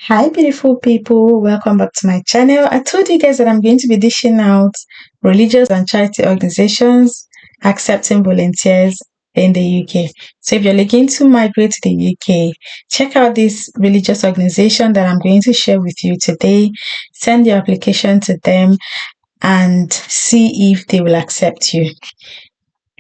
Hi beautiful people, welcome back to my channel. I told you guys that I'm going to be dishing out religious and charity organizations accepting volunteers in the UK. So if you're looking to migrate to the UK, check out this religious organization that I'm going to share with you today. Send your application to them and see if they will accept you.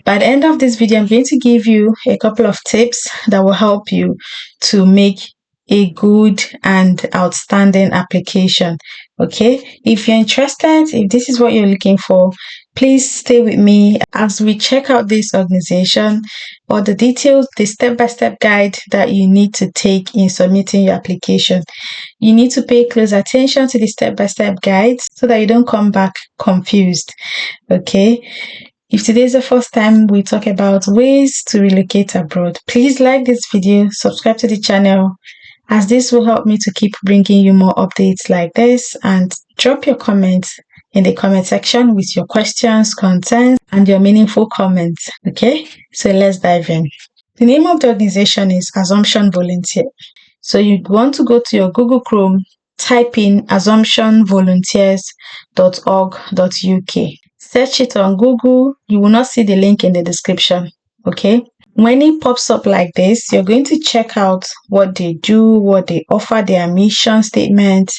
By the end of this video, I'm going to give you a couple of tips that will help you to make a good and outstanding application. Okay, if you're interested, if this is what you're looking for, please stay with me as we check out this organization or the details, the step-by-step guide that you need to take in submitting your application. You need to pay close attention to the step-by-step guide so that you don't come back confused. Okay, if today is the first time we talk about ways to relocate abroad, please like this video, subscribe to the channel, as this will help me to keep bringing you more updates like this, and drop your comments in the comment section with your questions, concerns, and your meaningful comments. Okay, so let's dive in. The name of the organization is Assumption Volunteer. So you want to go to your Google Chrome, type in assumptionvolunteers.org.uk. Search it on Google. You will not see the link in the description. Okay. When it pops up like this, you're going to check out what they do, what they offer, their mission statement,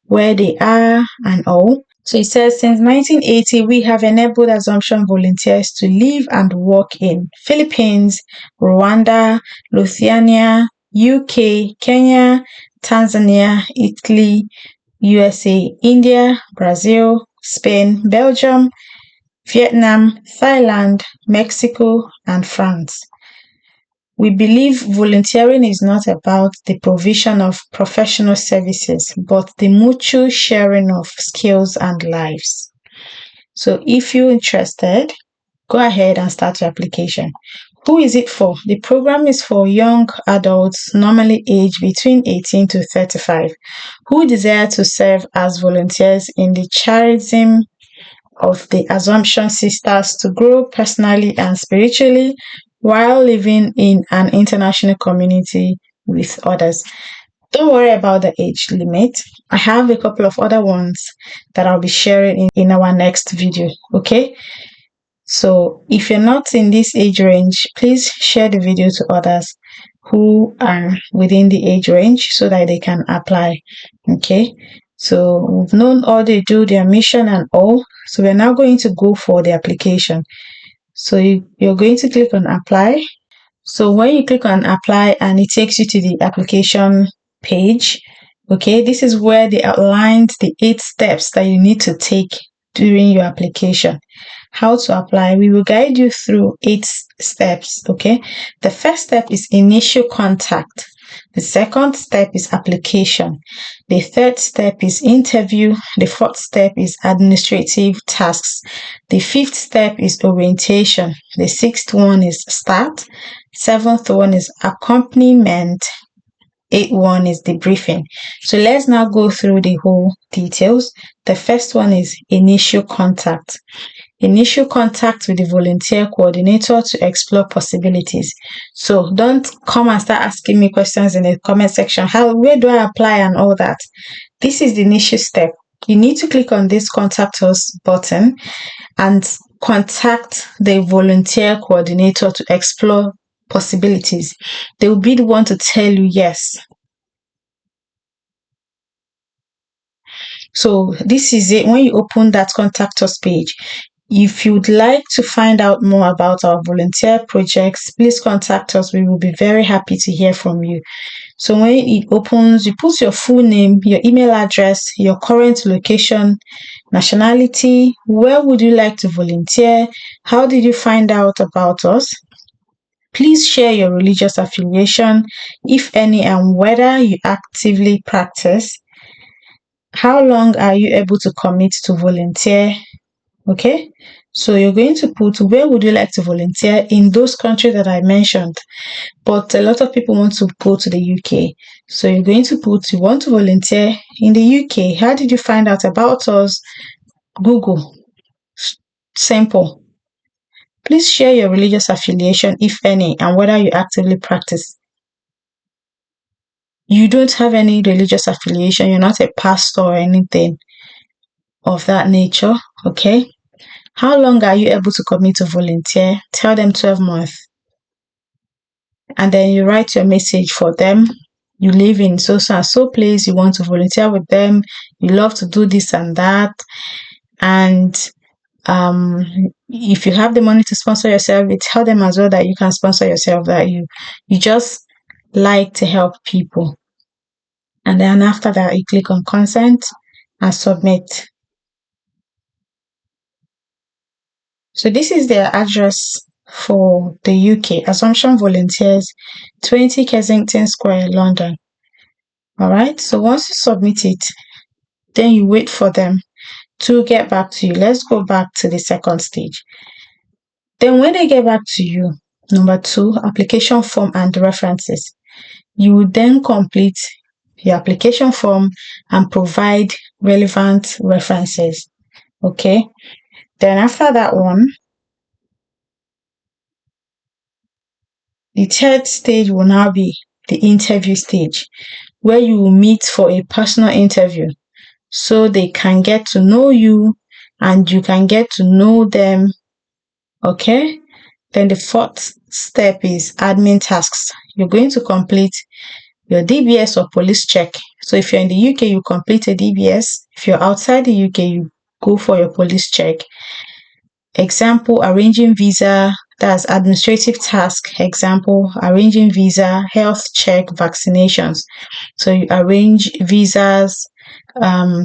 where they are, and all. So it says, since 1980, we have enabled Assumption volunteers to live and work in Philippines, Rwanda, Lithuania, UK, Kenya, Tanzania, Italy, USA, India, Brazil, Spain, Belgium, Vietnam, Thailand, Mexico, and France. We believe volunteering is not about the provision of professional services, but the mutual sharing of skills and lives. So if you're interested, go ahead and start your application. Who is it for? The program is for young adults, normally aged between 18 to 35, who desire to serve as volunteers in the charism of the Assumption Sisters to grow personally and spiritually while living in an international community with others. Don't worry about the age limit. I have a couple of other ones that I'll be sharing in our next video. Okay. So if you're not in this age range, please share the video to others who are within the age range so that they can apply. Okay. So we've known all they do, their mission and all. So we're now going to go for the application. So you're going to click on apply. So when you click on apply and it takes you to the application page, okay, this is where they outlined the 8 steps that you need to take during your application. How to apply, we will guide you through 8 steps, okay? The first step is initial contact. The second step is application. The third step is interview. The fourth step is administrative tasks. The fifth step is orientation. The sixth one is start. Seventh one is accompaniment. Eighth one is debriefing. So let's now go through the whole details. The first one is initial contact. Initial contact with the volunteer coordinator to explore possibilities. So don't come and start asking me questions in the comment section. Where do I apply and all that? This is the initial step. You need to click on this contact us button and contact the volunteer coordinator to explore possibilities. They will be the one to tell you yes. So this is it. When you open that contact us page, if you'd like to find out more about our volunteer projects, please contact us. We will be very happy to hear from you. So when it opens, you put your full name, your email address, your current location, nationality, where would you like to volunteer, how did you find out about us. Please share your religious affiliation, if any, and whether you actively practice. How long are you able to commit to volunteer? Okay, so you're going to put where would you like to volunteer in those countries that I mentioned, but a lot of people want to go to the UK. So you're going to put you want to volunteer in the UK. How did you find out about us? Google. Simple. Please share your religious affiliation, if any, and whether you actively practice. You don't have any religious affiliation. You're not a pastor or anything of that nature. Okay. How long are you able to commit to volunteer? Tell them 12 months. And then you write your message for them. You live in so and so place. You want to volunteer with them. You love to do this and that. And if you have the money to sponsor yourself, you tell them as well that you can sponsor yourself, that you just like to help people. And then after that, you click on consent and submit. So this is their address for the UK, Assumption Volunteers, 20 Kensington Square, London. All right. So once you submit it, then you wait for them to get back to you. Let's go back to the second stage. Then when they get back to you, number 2, application form and references. You will then complete your application form and provide relevant references. Okay. Then after that one, the third stage will now be the interview stage, where you will meet for a personal interview so they can get to know you and you can get to know them. Okay. Then the fourth step is admin tasks. You're going to complete your DBS or police check. So if you're in the UK, you complete a DBS. If you're outside the UK, you go for your police check. Example, arranging visa, that's administrative task. Example, arranging visa, health check, vaccinations. So you arrange visas,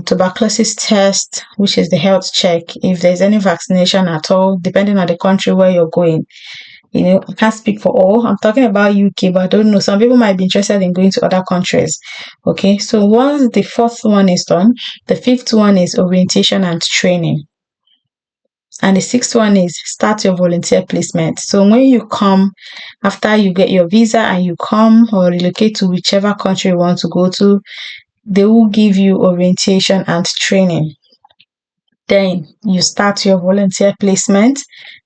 tuberculosis test, which is the health check, if there's any vaccination at all, depending on the country where you're going. I can't speak for all. I'm talking about UK, but I don't know. Some people might be interested in going to other countries. Okay, so once the fourth one is done, the fifth one is orientation and training. And the sixth one is start your volunteer placement. So when you come, after you get your visa and you come or relocate to whichever country you want to go to, they will give you orientation and training. Then you start your volunteer placement.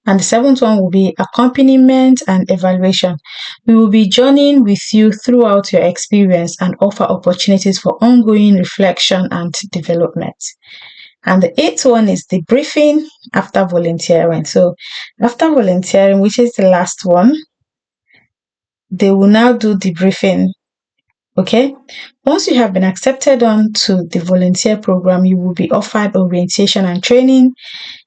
And the seventh one will be accompaniment and evaluation. We will be journeying with you throughout your experience and offer opportunities for ongoing reflection and development. And the eighth one is the briefing after volunteering. So after volunteering, which is the last one, they will now do the briefing. Okay. Once you have been accepted on to the volunteer program, you will be offered orientation and training.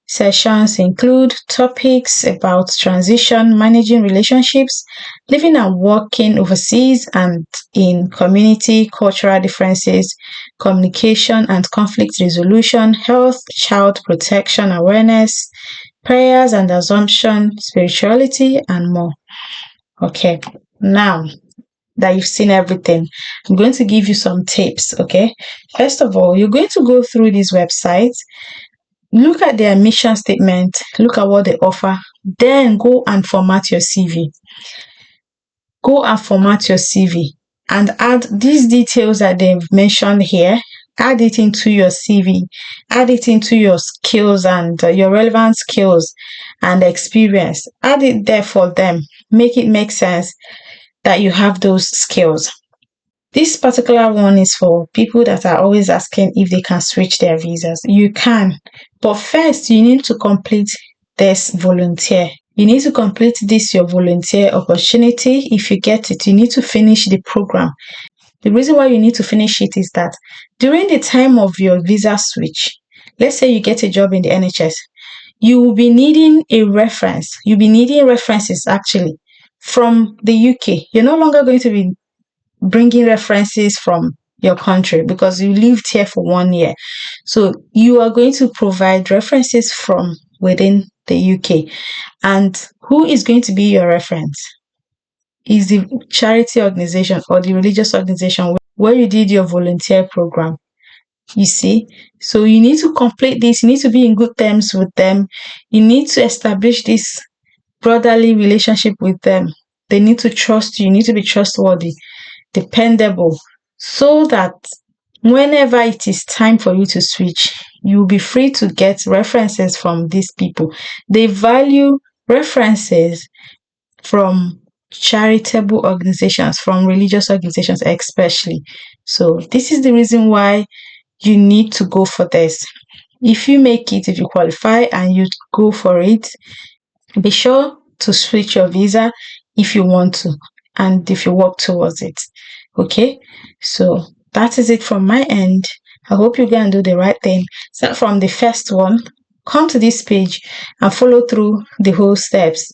Sessions include topics about transition, managing relationships, living and working overseas and in community, cultural differences, communication and conflict resolution, health, child protection awareness, prayers and assumption, spirituality, and more. Okay, now that you've seen everything, I'm going to give you some tips. Okay, first of all, you're going to go through these websites. Look at their mission statement, look at what they offer, then go and format your CV. Go and format your CV and add these details that they've mentioned here. Add it into your CV, add it into your skills and your relevant skills and experience. Add it there for them. Make it make sense that you have those skills. This particular one is for people that are always asking if they can switch their visas. You can, but first you need to complete this volunteer. You need to complete this your volunteer opportunity. If you get it, you need to finish the program. The reason why you need to finish it is that during the time of your visa switch, let's say you get a job in the NHS, you will be needing a reference. You'll be needing references actually from the UK. You're no longer going to be bringing references from your country because you lived here for 1 year. So you are going to provide references from within the UK. And who is going to be your reference? Is the charity organization or the religious organization where you did your volunteer program. You see? So you need to complete this. You need to be in good terms with them. You need to establish this brotherly relationship with them. They need to trust you. You need to be trustworthy, dependable, so that whenever it is time for you to switch, you'll be free to get references from these people. They value references from charitable organizations, from religious organizations especially. So this is the reason why you need to go for this. If you make it, if you qualify and you go for it, be sure to switch your visa if you want to and if you work towards it. Okay, so that is it from my end. I hope you go and do the right thing. Start from the first one, come to this page and follow through the whole steps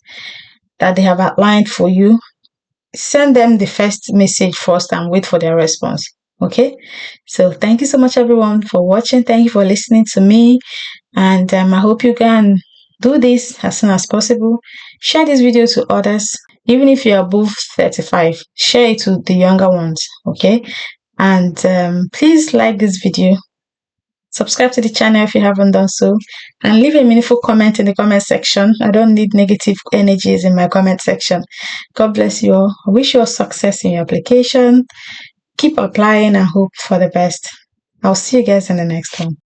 that they have outlined for you. Send them the first message first and wait for their response. Okay, so thank you so much everyone for watching. Thank you for listening to me, and I hope you can do this as soon as possible. Share this video to others. Even if you're above 35, share it to the younger ones. Okay, and please like this video, subscribe to the channel if you haven't done so, and leave a meaningful comment in the comment section. I don't need negative energies in my comment section. God bless you all. I wish you all success in your application. Keep applying and hope for the best. I'll see you guys in the next one.